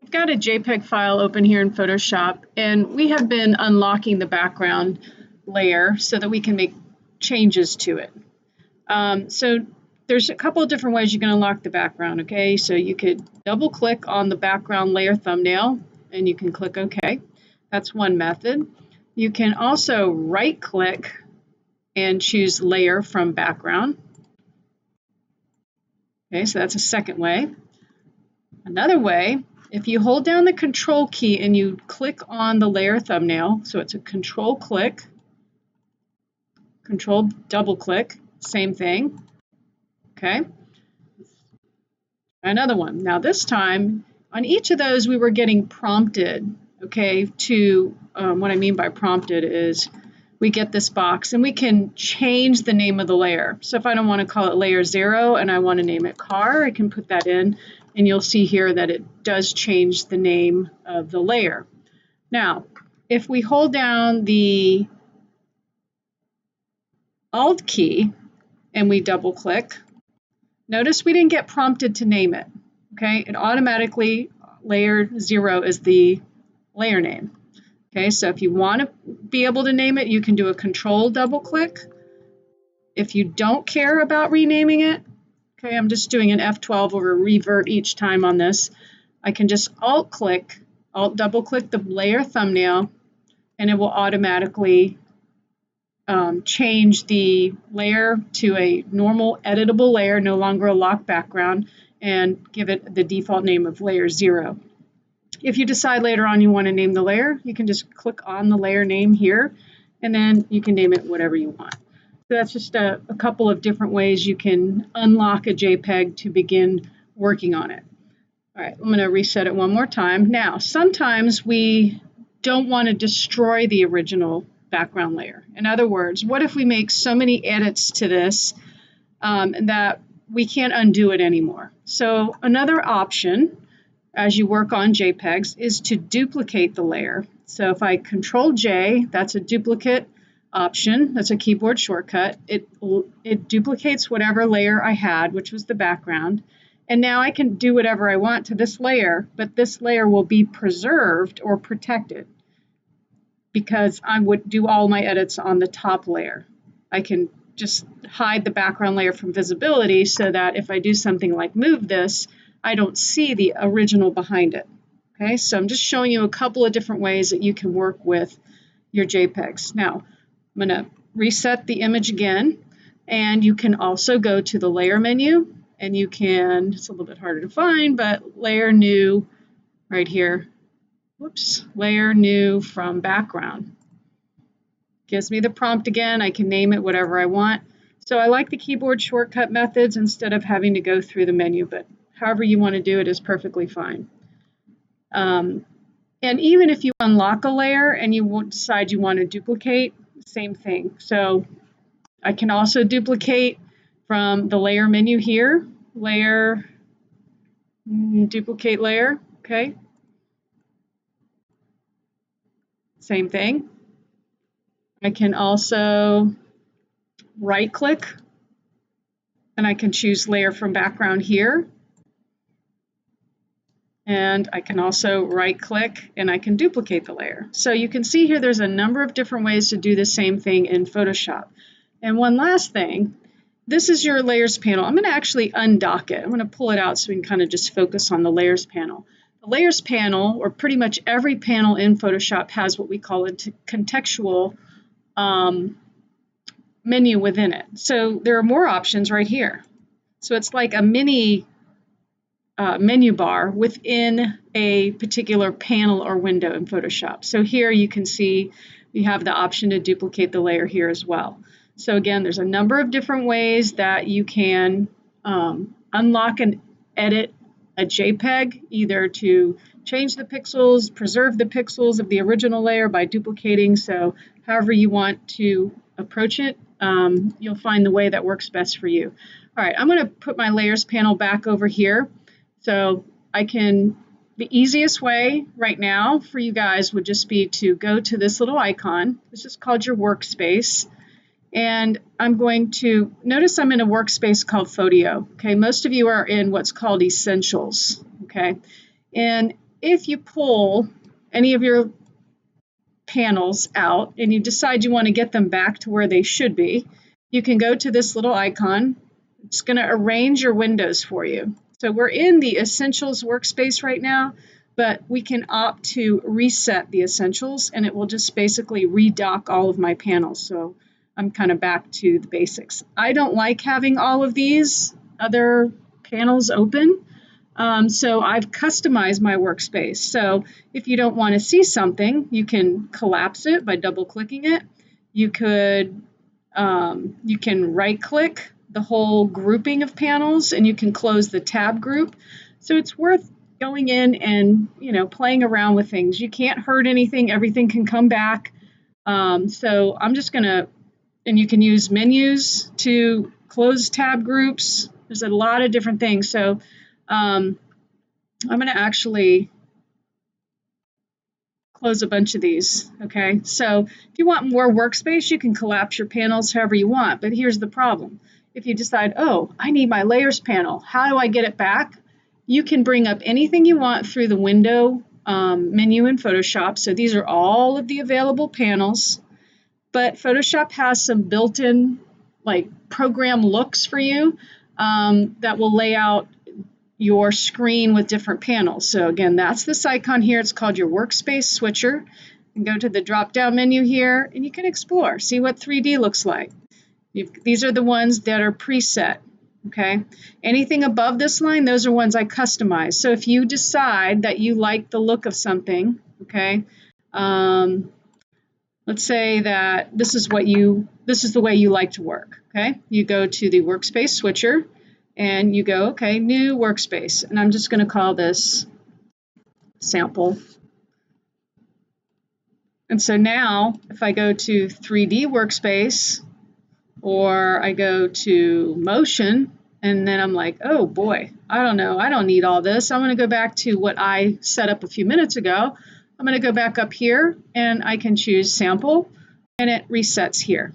I've got a JPEG file open here in Photoshop, and we have been unlocking the background layer so that we can make changes to it. So there's a couple of different ways you can unlock the background, okay? So you could double click on the background layer thumbnail and you can click OK. That's one method. You can also right click and choose layer from background. Okay, so that's a second way. Another way, if you hold down the control key and you click on the layer thumbnail, so it's a control click, control double click, same thing. Okay. Another one. Now this time, on each of those we were getting prompted, okay, to, what I mean by prompted is we get this box and we can change the name of the layer. So if I don't want to call it layer 0 and I want to name it car, I can put that in and you'll see here that it does change the name of the layer. Now, if we hold down the Alt key and we double click, notice we didn't get prompted to name it, okay? It automatically, layer 0 is the layer name. Okay, so if you want to be able to name it, you can do a control double click. If you don't care about renaming it, okay, I'm just doing an F12 or a revert each time on this. I can just alt double click the layer thumbnail, and it will automatically change the layer to a normal editable layer, no longer a locked background, and give it the default name of layer 0. If you decide later on you want to name the layer, you can just click on the layer name here, and then you can name it whatever you want. So that's just a couple of different ways you can unlock a JPEG to begin working on it. All right, I'm going to reset it one more time. Now, sometimes we don't want to destroy the original background layer. In other words, what if we make so many edits to this that we can't undo it anymore? So another option as you work on JPEGs is to duplicate the layer. So if I Control J, that's a duplicate option. That's a keyboard shortcut. It duplicates whatever layer I had, which was the background. And now I can do whatever I want to this layer, but this layer will be preserved or protected because I would do all my edits on the top layer. I can just hide the background layer from visibility so that if I do something like move this, I don't see the original behind it. Okay, so I'm just showing you a couple of different ways that you can work with your JPEGs. Now, I'm going to reset the image again, and you can also go to the layer menu, and you can, it's a little bit harder to find, but layer new right here. Whoops, layer new from background. Gives me the prompt again. I can name it whatever I want. So I like the keyboard shortcut methods instead of having to go through the menu, but however you want to do it is perfectly fine. And even if you unlock a layer and you decide you want to duplicate, same thing. So I can also duplicate from the layer menu here, layer, duplicate layer, okay? Same thing. I can also right click and I can choose layer from background here. And I can also right click and I can duplicate the layer. So you can see here there's a number of different ways to do the same thing in Photoshop. And one last thing, this is your layers panel. I'm going to actually undock it. I'm going to pull it out so we can kind of just focus on the layers panel. The layers panel, or pretty much every panel in Photoshop, has what we call a contextual menu within it. So there are more options right here. So it's like a mini menu bar within a particular panel or window in Photoshop. So here you can see we have the option to duplicate the layer here as well. So again, there's a number of different ways that you can unlock and edit a JPEG, either to change the pixels, preserve the pixels of the original layer by duplicating. So however you want to approach it, you'll find the way that works best for you. All right, I'm going to put my layers panel back over here. So the easiest way right now for you guys would just be to go to this little icon. This is called your Workspace. And I'm going to, notice I'm in a workspace called Photo. Okay, most of you are in what's called Essentials. Okay, and if you pull any of your panels out and you decide you want to get them back to where they should be, you can go to this little icon. It's going to arrange your windows for you. So we're in the Essentials workspace right now, but we can opt to reset the Essentials and it will just basically redock all of my panels. So I'm kind of back to the basics. I don't like having all of these other panels open. So I've customized my workspace. So if you don't want to see something, you can collapse it by double clicking it. You can right click the whole grouping of panels and you can close the tab group. So it's worth going in and, playing around with things. You can't hurt anything. Everything can come back. So I'm just going to, and you can use menus to close tab groups. There's a lot of different things. So I'm going to actually close a bunch of these, okay? So if you want more workspace, you can collapse your panels however you want, but here's the problem. If you decide, oh, I need my layers panel, how do I get it back? You can bring up anything you want through the window menu in Photoshop. So these are all of the available panels, but Photoshop has some built-in program looks for you that will lay out your screen with different panels. So again, that's this icon here. It's called your Workspace Switcher. You can go to the drop-down menu here and you can explore, see what 3D looks like. These are the ones that are preset, okay? Anything above this line, those are ones I customize. So if you decide that you like the look of something, okay, let's say that this is the way you like to work, okay? You go to the Workspace Switcher and you go, okay, new workspace. And I'm just going to call this sample. And so now if I go to 3D workspace or I go to motion and then I'm like, oh boy, I don't know, I don't need all this. I'm going to go back to what I set up a few minutes ago. I'm going to go back up here and I can choose sample and it resets here.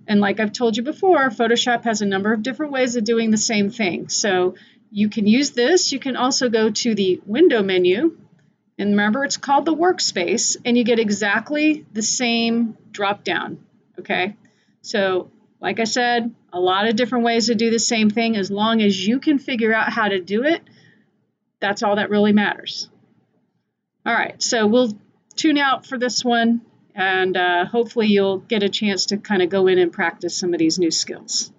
And like I've told you before, Photoshop has a number of different ways of doing the same thing. So you can use this. You can also go to the window menu. And remember, it's called the workspace. And you get exactly the same drop down. Okay. So like I said, a lot of different ways to do the same thing. As long as you can figure out how to do it, that's all that really matters. All right. So we'll tune out for this one. And hopefully you'll get a chance to kind of go in and practice some of these new skills.